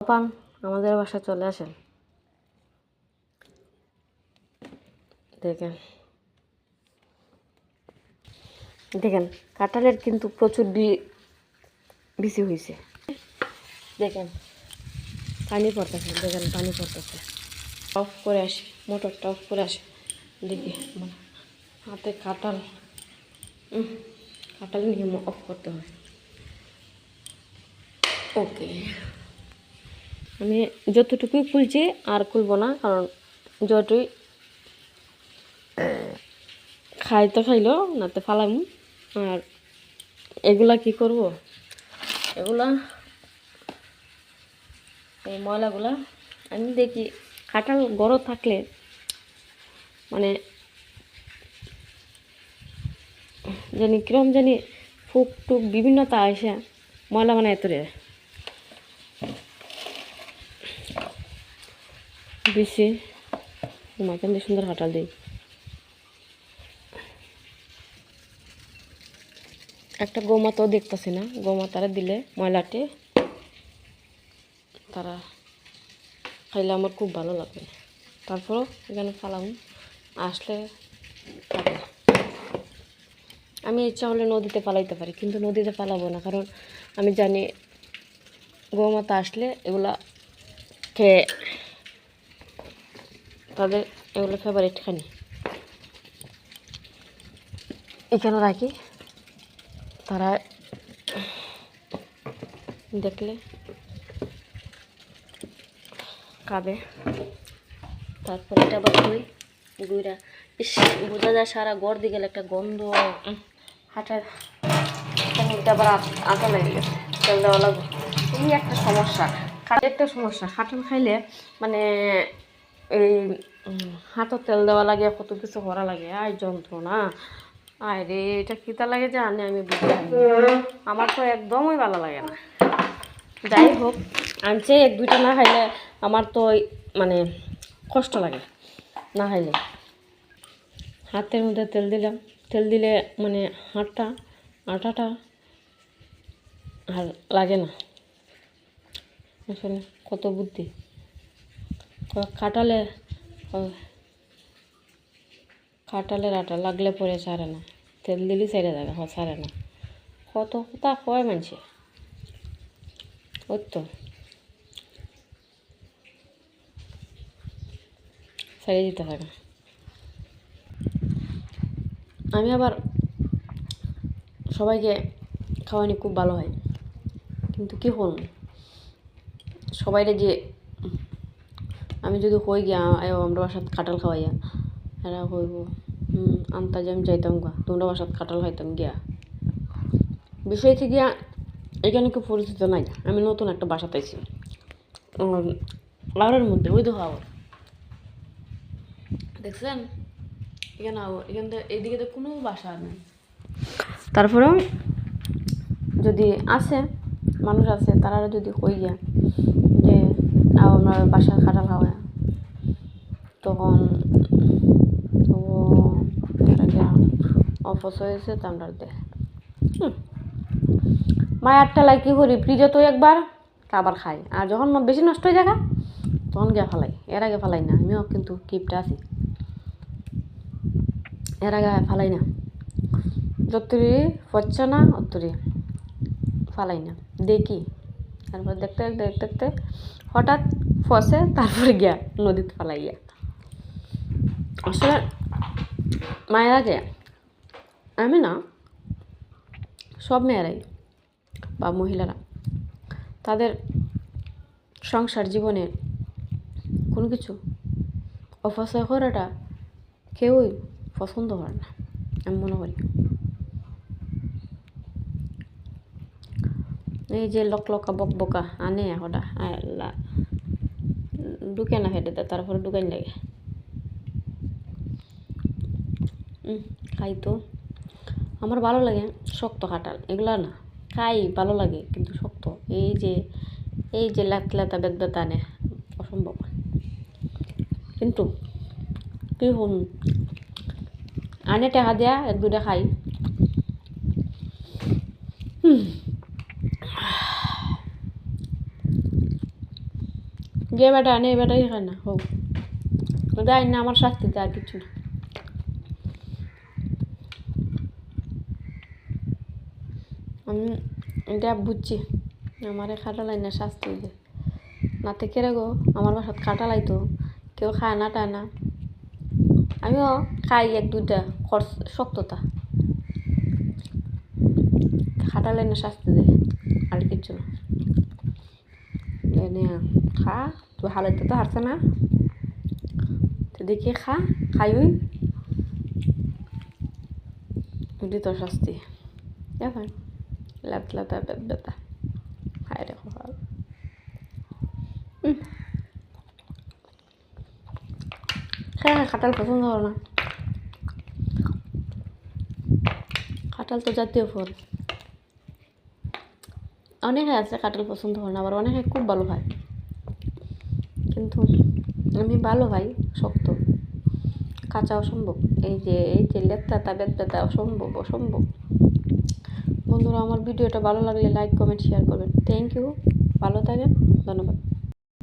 পান আমাদের বাসায় চলে আসেন। দেখেন দেখেন কাঁঠালের কিন্তু প্রচুর বিচি হয়েছে। দেখেন পানি পড়তেছে, দেখেন পানি পড়তেছে। অফ করে আসি, মোটরটা অফ করে আসি, দেখি হাতে কাঁঠাল কাঁঠাল নিয়ে অফ করতে হয়। ওকে, আমি যতটুকুই খুলছি আর খুলবো না, কারণ যতই খাই তো খাইলো নাতে ফালাম। আর এগুলা কি করব, এগুলা এই ময়লাগুলা আমি দেখি কাঁঠাল গরম থাকলে মানে জানি কিরম জানি ফুক টুক বিভিন্ন তা এসে ময়লা মানে এতরে বেশি মাকেন দিয়ে সুন্দর কাঁঠাল দিই। একটা গোমাতাও দেখতেছি না, গোমাতারা দিলে ময়লাটি তারা খাইলে আমার খুব ভালো লাগবে। তারপরও এখানে ফালাম আসলে থাকে। আমি ইচ্ছা হলে নদীতে পালাইতে পারি, কিন্তু নদীতে পালাবো না, কারণ আমি জানি গোমাতা আসলে এগুলা খেয়ে তাদের এগুলো ফেভারিট খানি। এখানে রাখি, তারা দেখলে খাবে। তারপরে এটা আবার গুইরা ইস বোঝা যায় সারা গড় দিয়ে গেলে একটা গন্ধ হাঁটার মধ্যে আবার আটা লেগে গেছে, তেল দেওয়া লাগবে। এই একটা সমস্যা, একটা সমস্যা কাঁঠাল খাইলে মানে এই হাতও তেল দেওয়া লাগে, কত কিছু করা লাগে, আয় যন্ত্রণা। আয় রে, এটা কিতা লাগে জানি আমি বুঝতে পারি, আমার তো একদমই ভালো লাগে না। যাই হোক, আনছে এক দুইটা না খাইলে আমার তো মানে কষ্ট লাগে না খাইলে। হাতের মধ্যে তেল দিলাম, তেল দিলে মানে আটাটা আর লাগে না। আসলে কত বুদ্ধি কাঁঠালের আটা লাগলে পরে ছাড়ে না, তেল দিলেই ছেড়ে যাবে, ছাড়ে না। কত কথা কয় মানছে, ওই তো ছেড়ে দিতে থাকে। আমি আবার সবাইকে খাওয়ানি খুব ভালো হয়, কিন্তু কি করুন সবাইরে যে আমি যদি হয়ে গিয়া আমরা বাসাত কাঁঠাল খাওয়াইয়া এরা হইব আন্তাজে আমি যাইতাম গা, তোমরা বাসাত কাঁঠাল খাইতাম গিয়া। বিষয় থেকে এখানে কেউ পরিচিত নাই, আমি নতুন একটা বাসা পাইছি লাউরের মধ্যে, ওই দেখো আবার দেখছেন এখানে এখান থেকে এইদিকে তো কোনো বাসা নেই। তারপরেও যদি আছে মানুষ আছে, তারা যদি কই গিয়া যে আমরা বাসা কাঁঠাল খাওয়া, তখন অপচয় হয়েছে তান্ডার দে মায়ারটা লাই কি করি, ফ্রিজে তো একবার আবার খাই, আর যখন বেশি নষ্ট হয়ে যায় তখন গিয়া ফালাই। এর আগে ফালাই না, আমিও কিন্তু কিপটা আছি, এর আগে ফালাই না, যতরি পচছে না অতরি ফালাই না, দেখি। তারপর দেখতে দেখতে দেখতে হঠাৎ ফসে, তারপরে গিয়া নদীতে ফালাই গিয়া। আসলে মায়েরাকে আমি না, সব মেয়েরাই বা মহিলারা তাদের সংসার জীবনে কোনো কিছু অপচয় করাটা কেউই পছন্দ করে না, আমি মনে করি। এই যে লকলকা বকবকা আনে হঠাৎ আল্লাহ ঢুকে না ফেটে দেয়, তারপরে ঢুকাই লাগে। খাই তো আমার ভালো লাগে শক্ত কাঁঠাল, এগুলা না খাই ভালো লাগে, কিন্তু শক্ত এই যে লেতা বেদা আনে অসম্ভব। কিন্তু কি হন আনে টাকা দেয়া এক দুটা খাই। যে বেটা আনে এই বেটাই খায় না হোক দেয় না আমার শাস্তি দেয় আর কিছু না আমি এটা বুঝছি আমারে খাটালাই না শাস্তি দে নাতে কেরে গো আমার বাসাত খাটালাই তো কেউ খায় না টায় না আমিও খাই এক দুইটা খরচ শক্ততা খাটালাই না শাস্তি দে আর কিছু না এনে খা তুই হালাইতে তো হারছে না তো দেখি খাই এটি তোর শাস্তি দেখেন লেপা বেতা খাই দেখো হ্যাঁ কাঁঠাল পছন্দ করো না কাঁঠাল তো জাতীয় ফল অনেকে আছে কাঁঠাল পছন্দ করে না আবার অনেকে খুব ভালো খায় কিন্তু আমি ভালো খাই শক্ত কাঁচা অসম্ভব এই যে লেপটা বেতা অসম্ভব বন্ধুরা আমার ভিডিওটা ভালো লাগলে লাইক কমেন্ট শেয়ার করবেন থ্যাংক ইউ ভালো থাকেন ধন্যবাদ